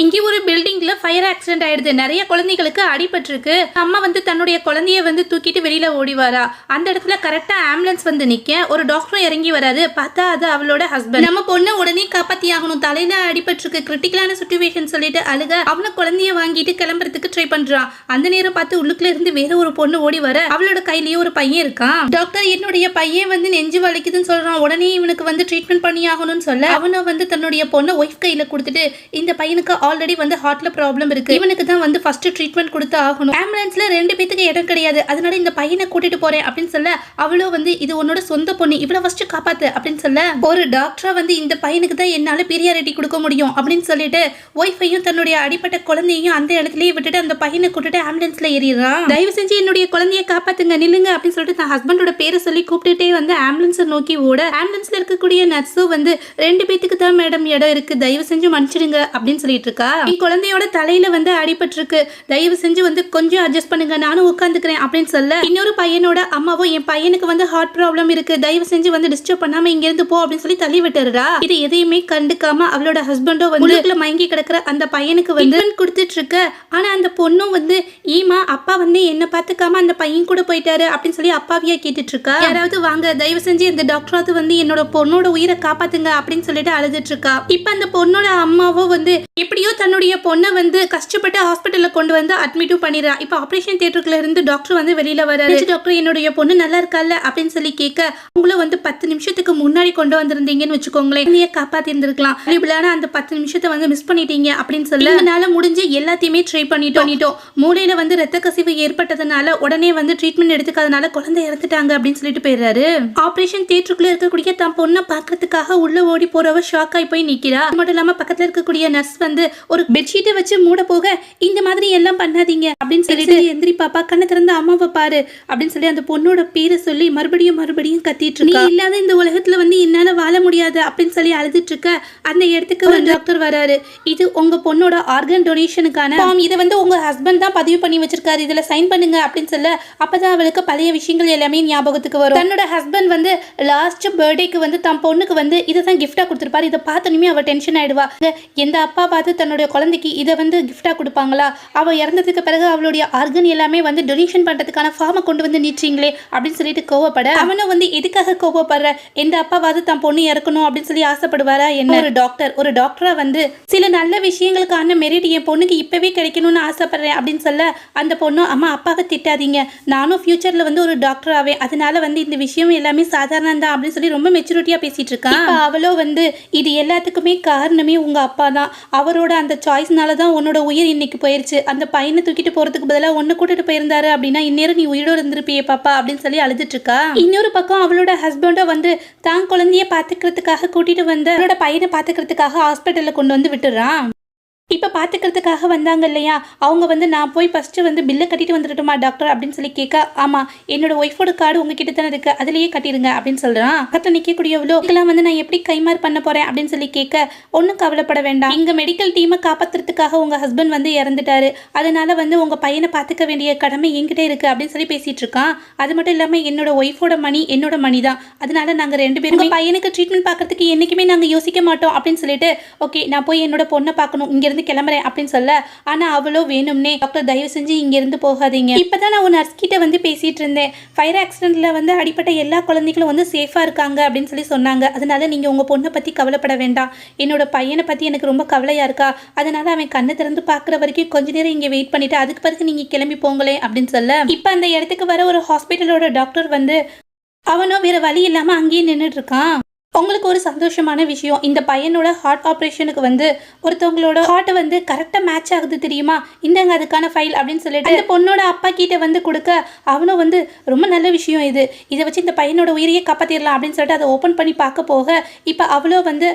இங்கே ஒரு பில்டிங்ல ஃபயர் ஆக்சிடென்ட் ஆயிடுது. நிறைய குழந்தைகளுக்கு அடிபட்டிருக்கு. அம்மா தன்னுடைய குழந்தைய தூக்கிட்டு வெளியில ஓடிவாரா. அந்த இடத்துல கரெக்டா ஆம்புலன்ஸ் நிக்க ஒரு டாக்டரும் இறங்கி வராது. பார்த்தா அது அவளோட ஹஸ்பண்ட். நம்ம பொண்ணை உடனே காப்பாத்தி ஆகணும், தலையில அடிபட்டிருக்கு, கிரிட்டிக்கலான சிச்சுவேஷன் சொல்லிட்டு அழுக அவன குழந்தைய வாங்கிட்டு கிளம்புறதுக்கு ட்ரை பண்றான். அந்த நேரம் பார்த்து உள்ளுக்குள்ள இருந்து வேற ஒரு பொண்ணு ஓடி வர அவளோட கையிலேயே ஒரு பையன் இருக்கான். டாக்டர் என்னுடைய பையன் நெஞ்சு வலிக்குதுன்னு சொல்றான். உடனே இவனுக்கு ட்ரீட்மெண்ட் பண்ணி ஆகணும்னு சொல்ல அவனை தன்னுடைய பொண்ணை ஒய்ஃப் கையில கொடுத்துட்டு இந்த பையனுக்கு ஆல்ரெடி ஹார்ட்ல ப்ராப்ளம் இருக்கு, இவனுக்கு தான் ஃபர்ஸ்ட் ட்ரீட்மெண்ட் கொடுத்து ஆகணும், ஆம்புலன்ஸ்ல 2 பேத்துக்கு இடம் கிடையாது, அதனால இந்த பையனை கூட்டிட்டு போறேன் அப்படின்னு சொல்ல அவளோ இது உன்னோட சொந்த பொண்ணு, இவ்வளவு ஃபர்ஸ்ட் காப்பாத்து அப்படின்னு சொல்ல ஒரு டாக்டரா இந்த பையனுக்கு தான் என்னால பிரியாரிட்டி கொடுக்க முடியும் அப்படின்னு சொல்லிட்டு ஒய்ஃபையும் தன்னுடைய அடிப்பட்ட குழந்தையும் அந்த இடத்துலயே விட்டுட்டு அந்த பையனை கூட்டிட்டு ஆம்புலன்ஸ்ல ஏறிடுறான். தயவு செஞ்சு என்னுடைய குழந்தைய காப்பாத்துங்க, நில்லுங்க அப்படின்னு சொல்லிட்டு தன் ஹஸ்பண்டோட பேரை சொல்லி கூப்பிட்டுட்டே ஆம்புலன்ஸை நோக்கி ஓட ஆம்புலன்ஸ்ல இருக்கக்கூடிய நர்ஸும் 2 பேத்துக்கு தான் மேடம் இடம் இருக்கு, தயவு செஞ்சு மன்னிச்சிடுங்க அப்படின்னு சொல்லிட்டு இருக்கா. என் குழந்தையோட தலையில அடிபட்டு இருக்கு, தயவு செஞ்சு கொஞ்சம் அட்ஜஸ்ட் பண்ணுங்க, நானும் உட்காந்துக்கிறேன் அப்படின்னு சொல்ல இன்னொரு பையனோட அம்மாவும் என் பையனுக்கு ஹார்ட் ப்ராப்ளம் இருக்கு, தயவு செஞ்சு டிஸ்டர்ப் பண்ணாம இங்க இருந்து போ அப்படின்னு சொல்லி தள்ளி விட்டுறா. இது எதையுமே கண்டுக்காம அவளோட ஹஸ்பண்டோ உள்ளுக்குள்ள மயங்கி கிடக்குற அந்த பையனுக்கு கொடுத்துட்டு இருக்க. ஆனா அந்த பொண்ணும் ஈமா அப்பா என்ன பாத்துக்காம அந்த பையன் கூட போயிட்டாரு அப்படின்னு சொல்லி அப்பாவியா கேட்டுட்டு இருக்கா. யாராவது வாங்க, தயவு செஞ்சு இந்த டாக்டராவது என்னோட பொண்ணோட உயிரை காப்பாத்துங்க அப்படின்னு சொல்லிட்டு அழுதுட்டு இருக்கா. இப்ப அந்த பொண்ணோட அம்மாவோ எப்படியோ தன்னுடைய பொண்ணை கஷ்டப்பட்டு ஹாஸ்பிட்டல்ல கொண்டு அட்மிட்டும் பண்ணிடுறா. இப்ப ஆபரேஷன் தியேட்டருக்குள்ள இருந்து டாக்டர் வெளியில வராரு. டாக்டர் என்னுடைய பொண்ணு நல்லா இருக்கால அப்படின்னு சொல்லி கேட்க உங்களை 10 நிமிஷத்துக்கு முன்னாடி கொண்டு வந்திருந்தீங்கன்னு வச்சுக்கோங்களேன், நீங்க காப்பாத்தி இருந்திருக்கலாம், அந்த 10 நிமிஷத்தை மிஸ் பண்ணிட்டீங்க அப்படின்னு சொல்லி என்னால முடிஞ்ச எல்லாத்தையுமே ட்ரை பண்ணிட்டோம், மூளையில ரத்த கசிவு ஏற்பட்டதுனால உடனே ட்ரீட்மெண்ட் எடுத்துக்காதனால குழந்தை இறந்துட்டாங்க அப்படின்னு சொல்லிட்டு போயிடுறாரு. ஆபரேஷன் தியேட்டருக்குள்ள இருக்கக்கூடிய தன் பொண்ணை பாக்குறதுக்காக உள்ள ஓடி போறவ ஷாக் ஆகி போய் நிக்கிறா. அது மட்டும் இல்லாம பக்கத்துல இருக்கக்கூடிய நர்ஸ் ஒரு பெட்ஷீட்டை வச்சு மூட போக இந்த மாதிரி எல்லாம் பண்ணாதீங்க அப்படின்னு சொல்லிட்டு எந்திரி பாப்பா, கண்ணை திறந்து அம்மாவை பாரு அப்படின்னு சொல்லி அந்த பொண்ணோட பேரை சொல்லி மறுபடியும் கத்திட்டு இருக்கா. நீ இல்லாத இந்த உலகத்துல என்னால வாழ முடியாது அப்படின்னு சொல்லி அழுதுட்டு இருக்க. அந்த இடத்துக்கு ஒரு டாக்டர் வராரு. இது உங்க பொண்ணோட ஆர்கன் டொனேஷனுக்கான ஃபார்ம், இதை உங்க ஹஸ்பண்ட் தான் பதிவு பண்ணி வச்சிருக்காரு, இதுல சைன் பண்ணுங்க அப்படின்னு சொல்ல அப்பதான் அவளுக்கு பழைய விஷயங்கள் எல்லாமே ஞாபகத்துக்கு வரும். தன்னோட ஹஸ்பண்ட் லாஸ்ட் பர்த்டேக்கு தன் பொண்ணுக்கு இதை தான் கிஃப்டா கொடுத்துருப்பாரு. இதை பார்த்தனுமே அவ டென்ஷன் ஆயிடுவா. எந்த அப்பா பார்த்து தன்னுடைய குழந்தைக்கு இதை கிஃப்டா கொடுப்பாங்களா, அவ இறந்ததுக்கு பிறகு அவளுடைய ஆர்கன் எல்லாமே டொனேஷன் பண்றதுக்கான ஃபார்மை கொண்டு நீட்றீங்களே அப்படின்னு சொல்லிட்டு கோவப்பட அவனும் எதுக்காக கோவப்படுற, எந்த அப்பாவாவது தன் பொண்ணு இறக்கணும் அப்படின்னு சொல்லி ஆசைப்படுவாரா என்ன. ஒரு டாக்டரா சில நல்ல விஷயங்களுக்கான மெரிட் என் பொண்ணுக்கு இப்பவே கிடைக்கணும்னு ஆசைப்படுறேன் அப்படின்னு சொல்ல அந்த பொண்ணு அம்மா அப்பாவை திட்டாதீங்க, நானும் ஃபியூச்சர்ல ஒரு டாக்டர் ஆவேன், அதனால இந்த விஷயம் எல்லாமே சாதாரணம் தான் அப்படின்னு சொல்லி ரொம்ப மெச்சூரிட்டியா பேசிட்டு இருக்கான். அவளோ இது எல்லாத்துக்குமே காரணமே உங்க அப்பா தான், அவரோட அந்த சாய்ஸ்னால தான் உன்னோட உயிர் இன்னைக்கு போயிருச்சு, அந்த பையனை தூக்கிட்டு போறதுக்கு பதிலாக ஒன்னு கூட்டிட்டு போயிருந்தாரு அப்படின்னா இந்நேரம் நீ உயிரோடு இருந்திருப்பியே பாப்பா அப்படின்னு சொல்லி அழுதுட்டு இருக்கா. இன்னொரு பக்கம் அவளோட ஹஸ்பண்டோ தான் குழந்தைய பாத்துக்கிறதுக்காக கூட்டிட்டு அவளோட பையனை பாத்துக்கிறதுக்காக ஹாஸ்பிட்டல்ல கொண்டு விட்டுறான். இப்போ பார்த்துக்கிறதுக்காக வந்தாங்க இல்லையா, அவங்க நான் போய் ஃபஸ்ட்டு பில்லை கட்டிட்டு வந்துட்டுமா டாக்டர் அப்படின்னு சொல்லி கேட்க, ஆமாம் என்னோட ஒய்ஃபோட கார்டு உங்ககிட்ட தானே இருக்கு, அதுலேயே கட்டிடுங்க அப்படின்னு சொல்கிறான். பக்கத்தில் நிற்கக்கூடியவளோ இதெல்லாம் நான் எப்படி கைமாறு பண்ண போகிறேன் அப்படின்னு சொல்லி கேட்க, ஒன்றும் கவலைப்பட வேண்டாம், எங்கள் மெடிக்கல் டீமை காப்பாற்றுறதுக்காக உங்கள் ஹஸ்பண்ட் இறந்துட்டாரு, அதனால உங்கள் பையனை பார்த்துக்க வேண்டிய கடமை என்கிட்ட இருக்குது அப்படின்னு சொல்லி பேசிகிட்டு இருக்கான். அது மட்டும் இல்லாமல் என்னோட ஒய்ஃபோட மணி என்னோட மணி தான், அதனால நாங்கள் 2 பேரும் பையனுக்கு ட்ரீட்மெண்ட் பார்க்கறதுக்கு என்றைக்குமே நாங்கள் யோசிக்க மாட்டோம் அப்படின்னு சொல்லிட்டு ஓகே நான் போய் என்னோட பொண்ணை பார்க்கணும், இங்கே கிளம்புறேன் அப்படின்னு சொல்ல ஆனா அவளோ வேணும்னே டாக்டர் தயவு செஞ்சு இங்க இருந்து போகாதீங்க, இப்பதான் நான் ஒரு நர்ஸ் கிட்ட பேசிட்டு இருந்தேன், ஃபயர் ஆக்சிடென்ட்ல அடிப்பட்ட எல்லா குழந்தைகளும் சேஃபா இருக்காங்க அப்படின்னு சொல்லி சொன்னாங்க, அதனால நீங்க உங்க பொண்ணை பத்தி கவலைப்பட வேண்டாம், என்னோட பையனை பத்தி எனக்கு ரொம்ப கவலையா இருக்கா, அதனால அவன் கண்ணை திறந்து பாக்குற வரைக்கும் கொஞ்ச நேரம் இங்க வெயிட் பண்ணிட்டு அதுக்கு பிறகு நீங்க கிளம்பி போங்களே அப்படின்னு சொல்ல இப்ப அந்த இடத்துக்கு வர ஒரு ஹாஸ்பிட்டலோட டாக்டர் அவனும் வேற வழி இல்லாம அங்கேயே நின்றுட்டு இருக்கான். உங்களுக்கு ஒரு சந்தோஷமான விஷயம், இந்த பையனோட ஹார்ட் ஆப்ரேஷனுக்கு ஒருத்தவங்களோட ஹார்ட் கரெக்டாக மேட்ச் ஆகுது தெரியுமா, இந்தாங்க அதுக்கான ஃபைல் அப்படின்னு சொல்லிட்டு அந்த பொண்ணோட அப்பா கிட்ட கொடுக்க அவனும் ரொம்ப நல்ல விஷயம் இதை வச்சு இந்த பையனோட உயிரையே காப்பாற்றிடலாம் அப்படின்னு சொல்லிட்டு அதை ஓப்பன் பண்ணி பார்க்க போக இப்போ அவளோ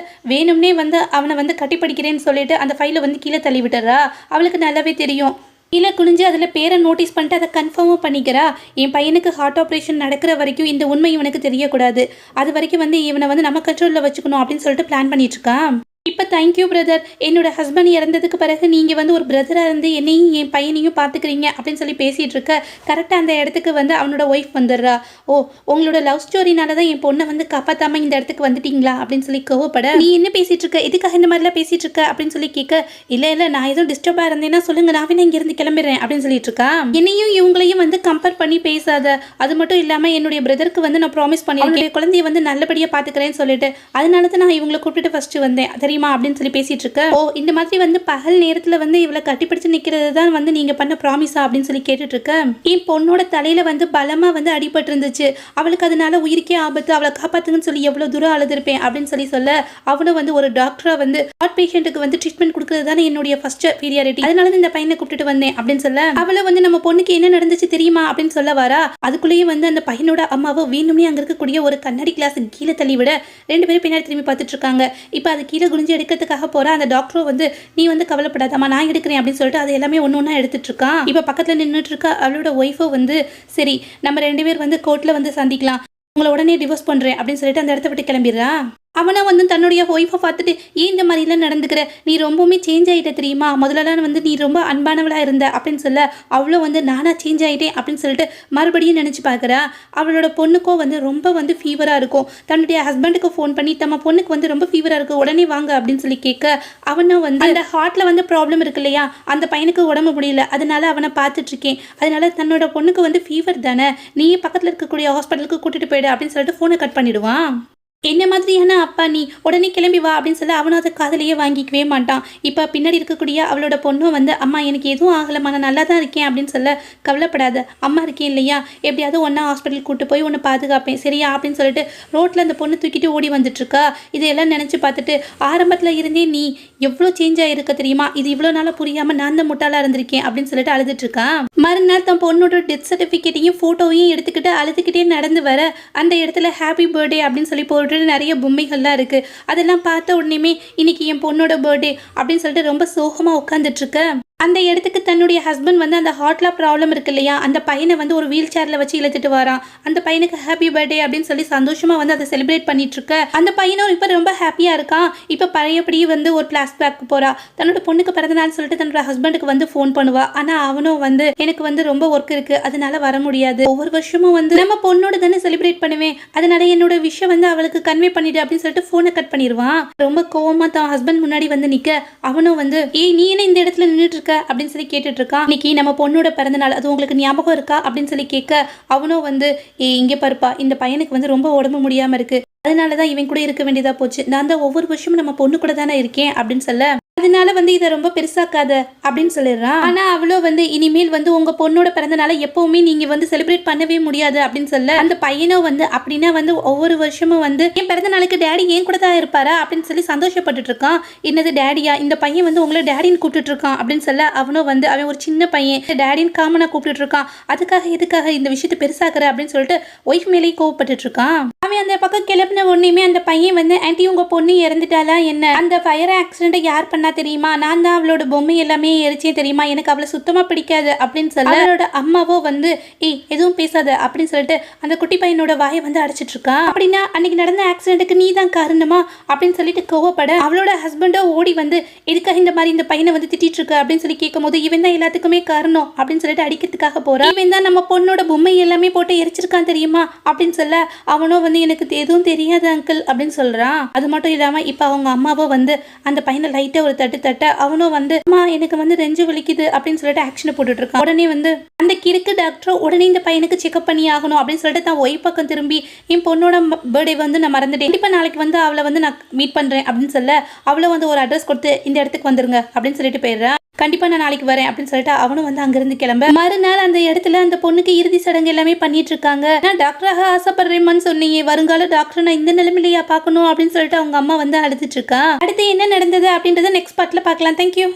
வேணும்னே அவனை கட்டிப்பிடிக்கிறேன்னு சொல்லிட்டு அந்த ஃபைலை கீழே தள்ளி விட்டுறா. அவளுக்கு நல்லாவே தெரியும், இல்லை குனிஞ்சு அதில் பேரை நோட்டீஸ் பண்ணிட்டு அதை கன்ஃபார்மும் பண்ணிக்கிறா. என் பையனுக்கு ஹார்ட் ஆப்ரேஷன் நடக்கிற வரைக்கும் இந்த உண்மை இவனுக்கு தெரியக்கூடாது, அது வரைக்கும் இவனை நம்ம கண்ட்ரோலில் வச்சுக்கணும் அப்படின்னு சொல்லிட்டு பிளான் பண்ணிட்டு இருக்கான். இப்போ தேங்க்யூ பிரதர். என்னோட ஹஸ்பண்ட் இறந்ததுக்கு பிறகு நீங்கள் வந்து ஒரு பிரதராக இருந்து என்னையும் என் பையனையும் பார்த்துக்கிறீங்க அப்படின்னு சொல்லி பேசிகிட்டு இருக்க கரெக்டாக அந்த இடத்துக்கு வந்து அவனோட ஒய்ஃப் வந்துடுறா. ஓ, உங்களோட லவ் ஸ்டோரினால தான் என் பொண்ணை வந்து காப்பாற்றாமல் இந்த இடத்துக்கு வந்துட்டீங்களா அப்படின்னு சொல்லி கோவப்பட, நீ என்ன பேசிகிட்டு இருக்க, எதுக்காக இந்த மாதிரிலாம் பேசிகிட்டு இருக்க அப்படின்னு சொல்லி கேட்க, இல்லை நான் எதுவும் டிஸ்டர்பாக இருந்தேன்னா சொல்லுங்கள், நான் வேணா இங்கேருந்து கிளம்பிடுறேன் அப்படின்னு சொல்லிட்டு இருக்கா. என்னையும் இவங்களையும் வந்து கம்பேர் பண்ணி பேசாத. அது மட்டும் இல்லாமல் என்னுடைய பிரதருக்கு வந்து நான் ப்ராமிஸ் பண்ணி என்னுடைய குழந்தைய வந்து நல்லபடியாக பார்த்துக்கிறேன்னு சொல்லிட்டு அதனால தான் நான் இவங்களை கூப்பிட்டு ஃபர்ஸ்ட் வந்தேன் தெரியுமா அப்படின்னு சொல்லி பேசிட்டு இருக்க. ஓ, இந்த மாதிரி வந்து பகல் நேரத்துல வந்து இவளை கட்டிப்பிடிச்சு நிக்கிறது தான் வந்து நீங்க பண்ண ப்ராமிஸா அப்படின்னு சொல்லி கேட்டுட்டு இருக்க. என் பொண்ணோட தலையில வந்து பலமா வந்து அடிபட்டு இருந்துச்சு, அவளுக்கு அதனால உயிருக்கே ஆபத்து, அவளை காப்பாத்துங்கன்னு சொல்லி எவ்வளவு தூரம் அழுதுருப்பேன் அப்படின்னு சொல்லி சொல்ல, அவனும் வந்து ஒரு டாக்டரா வந்து ஹார்ட் பேஷண்ட்டுக்கு வந்து ட்ரீட்மெண்ட் கொடுக்கறது தானே என்னுடைய ஃபர்ஸ்ட் பீரியாரிட்டி, அதனால இந்த பையனை கூப்பிட்டு வந்தேன் அப்படின்னு சொல்ல, அவளை வந்து நம்ம பொண்ணுக்கு என்ன நடந்துச்சு தெரியுமா அப்படின்னு சொல்ல வரா. அதுக்குள்ளேயே வந்து அந்த பையனோட அம்மாவோ வேணும்னே அங்க இருக்கக்கூடிய ஒரு கண்ணாடி கிளாஸ் கீழே தள்ளி விட 2 பேரும் பின்னாடி திரும்பி பார்த்துட்டு இருக்காங்க. இப்போ அது கீழே குனிஞ்சு எடுக்கிறதுக்காக போற அந்த டாக்டரும் வந்து நீ வந்து கவலைப்படாதம்மா நான் எடுக்கிறேன் அப்படின்னு சொல்லிட்டு அது எல்லாமே ஒன்று ஒன்றா எடுத்துட்டு இருக்கான். இப்போ பக்கத்தில் நின்றுட்டு இருக்கா அவளோட ஒய்ஃபோ வந்து சரி நம்ம 2 பேர் வந்து கோர்ட்டில் வந்து சந்திக்கலாம், உங்களை உடனே டிவோர்ஸ் பண்ணுறேன் அப்படின்னு சொல்லிட்டு அந்த இடத்த விட்டு கிளம்பிடுறா. அவனை வந்து தன்னுடைய ஒய்ஃபை பார்த்துட்டு ஏன் இந்த மாதிரிலாம் நடந்துக்கிற, நீ ரொம்பவுமே சேஞ்ச் ஆகிட்ட தெரியுமா, முதல்லலாம் வந்து நீ ரொம்ப அன்பானவளாக இருந்த அப்படின்னு சொல்ல, அவ்வளோ வந்து நானாக சேஞ்ச் ஆகிட்டேன் அப்படின்னு சொல்லிட்டு மறுபடியும் நினச்சி பார்க்குறா. அவளோட பொண்ணுக்கும் வந்து ரொம்ப வந்து ஃபீவராக இருக்கும், தன்னுடைய ஹஸ்பண்டுக்கு ஃபோன் பண்ணி நம்ம பொண்ணுக்கு வந்து ரொம்ப ஃபீவராக இருக்குது உடனே வாங்க அப்படின்னு சொல்லி கேட்க, அவனும் வந்து அந்த ஹார்ட்டில் வந்து ப்ராப்ளம் இருக்கு இல்லையா, அந்த பையனுக்கு உடம்பு முடியல, அதனால அவனை பார்த்துட்ருக்கேன், அதனால தன்னோட பொண்ணுக்கு வந்து ஃபீவர் தானே, நீ பக்கத்தில் இருக்கக்கூடிய ஹாஸ்பிட்டலுக்கு கூட்டிகிட்டு போயிடு அப்படின்னு சொல்லிட்டு ஃபோனை கட் பண்ணிடுவான். என்ன மாதிரியான அப்பா நீ, உடனே கிளம்பி வா அப்படின்னு சொல்ல அவனும் அதை காதலையே வாங்கிக்கவே மாட்டான். இப்போ பின்னாடி இருக்கக்கூடிய அவளோட பொண்ணும் வந்து அம்மா எனக்கு எதுவும் ஆகலம்மா நான் நல்லா தான் இருக்கேன் அப்படின்னு சொல்ல, கவலைப்படாத அம்மா இருக்கேன் இல்லையா, எப்படியாவது ஒன்றா ஹாஸ்பிட்டல் கூட்டு போய் உன்னை பாதுகாப்பேன் சரியா அப்படின்னு சொல்லிட்டு ரோட்டில் அந்த பொண்ணு தூக்கிட்டு ஓடி வந்துட்டுருக்கா. இதையெல்லாம் நினச்சி பார்த்துட்டு ஆரம்பத்தில் இருந்தே நீ எவ்வளோ சேஞ்ச் ஆகிருக்க தெரியுமா, இது இவ்வளோ நாளாக புரியாமல் நான் தான் முட்டாளாக இருந்திருக்கேன் அப்படின்னு சொல்லிட்டு அழுதுட்டு இருக்கான். மறுநாள் தன் பொண்ணோட டெத் சர்டிஃபிகேட்டையும் ஃபோட்டோவையும் எடுத்துக்கிட்டு அழுதுகிட்டே நடந்து வர அந்த இடத்துல ஹாப்பி பர்த்டே அப்படின்னு சொல்லி போட்டு நிறைய பொம்மைகள்லாம் இருக்கு. அதெல்லாம் பார்த்த உடனேமே இன்னைக்கு என் பொண்ணோட பர்த்டே அப்படின்னு சொல்லிட்டு ரொம்ப சோகமா உட்காந்துட்டு இருக்க. அந்த இடத்துக்கு தன்னுடைய ஹஸ்பண்ட் வந்து அந்த ஹார்ட்ல ப்ராப்ளம் இருக்கு இல்லையா, அந்த பையனை வந்து ஒரு வீல் சேர்ல வச்சு இழுத்துட்டு வரான். அந்த பையனுக்கு ஹாப்பி பர்த்டே அப்படின்னு சொல்லி சந்தோஷமா வந்து அதை செலிப்ரேட் பண்ணிட்டு இருக்க. அந்த பையனும் இப்போ ரொம்ப ஹாப்பியா இருக்கான். இப்போ பழையபடி வந்து ஒரு பிளாஷ்பேக் போறா. தன்னோட பொண்ணுக்கு பிறந்தநாள் சொல்லிட்டு தன்னோட ஹஸ்பண்டுக்கு வந்து ஃபோன் பண்ணுவா. ஆனா அவனும் வந்து எனக்கு வந்து ரொம்ப ஒர்க் இருக்கு அதனால வர முடியாது, ஒவ்வொரு வருஷமும் வந்து நம்ம பொண்ணோட தானே செலிப்ரேட் பண்ணுவேன், அதனால என்னோட விஷயம் வந்து அவளுக்கு கன்வே பண்ணிடு அப்படின்னு சொல்லிட்டு போனை கட் பண்ணிடுவான். ரொம்ப கோவமா தான் ஹஸ்பண்ட் முன்னாடி வந்து நிக்க, அவனும் வந்து ஏய் நீ என்ன இந்த இடத்துல நின்றுட்டு இருக்க அப்படின்னு சொல்லி கேட்டுட்டு இருக்கான். இன்னைக்கு நம்ம பொண்ணோட பிறந்த நாள், அது உங்களுக்கு ஞாபகம் இருக்கா அப்படின்னு சொல்லி கேட்க, அவனும் வந்து இங்கே பாருப்பா இந்த பையனுக்கு வந்து ரொம்ப உடம்பு முடியாம இருக்கு, அதனாலதான் இவன் கூட இருக்க வேண்டியதா போச்சு, நான் தான் ஒவ்வொரு வருஷமும் நம்ம பொண்ணு கூட தானே இருக்கேன் அப்படின்னு சொல்ல, அதனால வந்து இதை ரொம்ப பெருசாக்காத அப்படின்னு சொல்லிடுறான். ஆனா அவ்வளோ வந்து இனிமேல் வந்து உங்க பொண்ணோட பிறந்தநாளை எப்பவுமே நீங்க வந்து செலிப்ரேட் பண்ணவே முடியாது அப்படின்னு சொல்ல, அந்த பையனும் வந்து அப்படின்னா வந்து ஒவ்வொரு வருஷமும் வந்து என் பிறந்த நாளுக்கு டேடி ஏன் கூட தான் இருப்பாரா அப்படின்னு சொல்லி சந்தோஷப்பட்டுட்டு இருக்கான். என்னது டேடியா, இந்த பையன் வந்து உங்களை டேடின்னு கூப்பிட்டு இருக்கான் அப்படின்னு சொல்ல, அவனும் வந்து அவன் ஒரு சின்ன பையன் டேடின்னு காமனா கூப்பிட்டு இருக்கான், அதுக்காக எதுக்காக இந்த விஷயத்தை பெருசாக்குற அப்படின்னு சொல்லிட்டு ஒய்ஃப் மேலேயே கோவப்பட்டு இருக்கான். அவன் அந்த பக்கம் கிளப்பின உடனேயுமே அந்த பையன் வந்து ஆன்ட்டி உங்க பொண்ணு இறந்துட்டாலா என்ன, அந்த ஃபயர் ஆக்சிடென்ட்டை யார் பண்ணா தெரியுமா, நான் தான் அவளோட பொம்மை எல்லாமே எரிச்சே தெரியுமா, எனக்கு அவளை சுத்தமா பிடிக்காது அப்படின்னு சொல்ல, அவளோட அம்மாவோ வந்து எதுவும் பேசாத அப்படின்னு சொல்லிட்டு அந்த குட்டி பையனோட வாயை வந்து அடைச்சிட்டு இருக்கான். அப்படின்னா அன்னைக்கு நடந்த ஆக்சிடென்ட்டுக்கு நீ தான் காரணமா அப்படின்னு சொல்லிட்டு கோவப்பட, அவளோட ஹஸ்பண்டோ ஓடி வந்து எதுக்காக இந்த மாதிரி இந்த பையனை வந்து திட்டிட்டு இருக்க அப்படின்னு சொல்லி கேட்கும் போது, இவன் தான் எல்லாத்துக்குமே காரணம் அப்படின்னு சொல்லிட்டு அடிக்கிறதுக்காக போறான். இவன் தான் நம்ம பொண்ணோட பொம்மை எல்லாமே போட்டு எரிச்சிருக்கான் தெரியுமா அப்படின்னு சொல்ல, அவனோ வந்து எனக்கு எதுவும் தெரியாது அங்கிள் அப்படின்னு சொல்றான். அது மட்டும் இல்லாம இப்ப அவங்க அம்மாவோ வந்து அந்த பையனை லைட்டா ஒரு தட்டு அவனும் வந்து அம்மா எனக்கு வந்து நெஞ்சு வலிக்குது அப்படின்னு சொல்லிட்டு ஆக்ஷனை போட்டுட்டு இருக்கான். உடனே வந்து அந்த கிறுக்கு டாக்டர் உடனே இந்த பையனுக்கு செக்அப் பண்ணி ஆகணும் அப்படின்னு சொல்லிட்டு தான் ஒய் பக்கம் திரும்பி என் பொண்ணோட பர்த்டே வந்து நான் மறந்துட்டேன், கண்டிப்பா நாளைக்கு வந்து அவளை வந்து நான் மீட் பண்றேன் அப்படின்னு சொல்ல, அவளை வந்து ஒரு அட்ரஸ் கொடுத்து இந்த இடத்துக்கு வந்துருங்க அப்படின்னு சொல்லிட்டு போயிடுறேன். கண்டிப்பா நான் நாளைக்கு வரேன் அப்படின்னு சொல்லிட்டு அவனும் வந்து அங்கிருந்து கிளம்ப, மறுநாள் அந்த இடத்துல அந்த பொண்ணுக்கு இறுதி சடங்கு எல்லாமே பண்ணிட்டு இருக்காங்க. நான் டாக்டராக ஆசைப்படுறேன்னு சொன்னீங்க, வருங்கால டாக்டர் நான் இந்த நிலைமையிலேயா பார்க்கணும் அப்படின்னு சொல்லிட்டு அவங்க அம்மா வந்து அழுதுட்டு இருக்கா. அடுத்து என்ன நடந்தது அப்படின்றத நெக்ஸ்ட் பார்ட்ல பார்க்கலாம். தேங்க்யூ.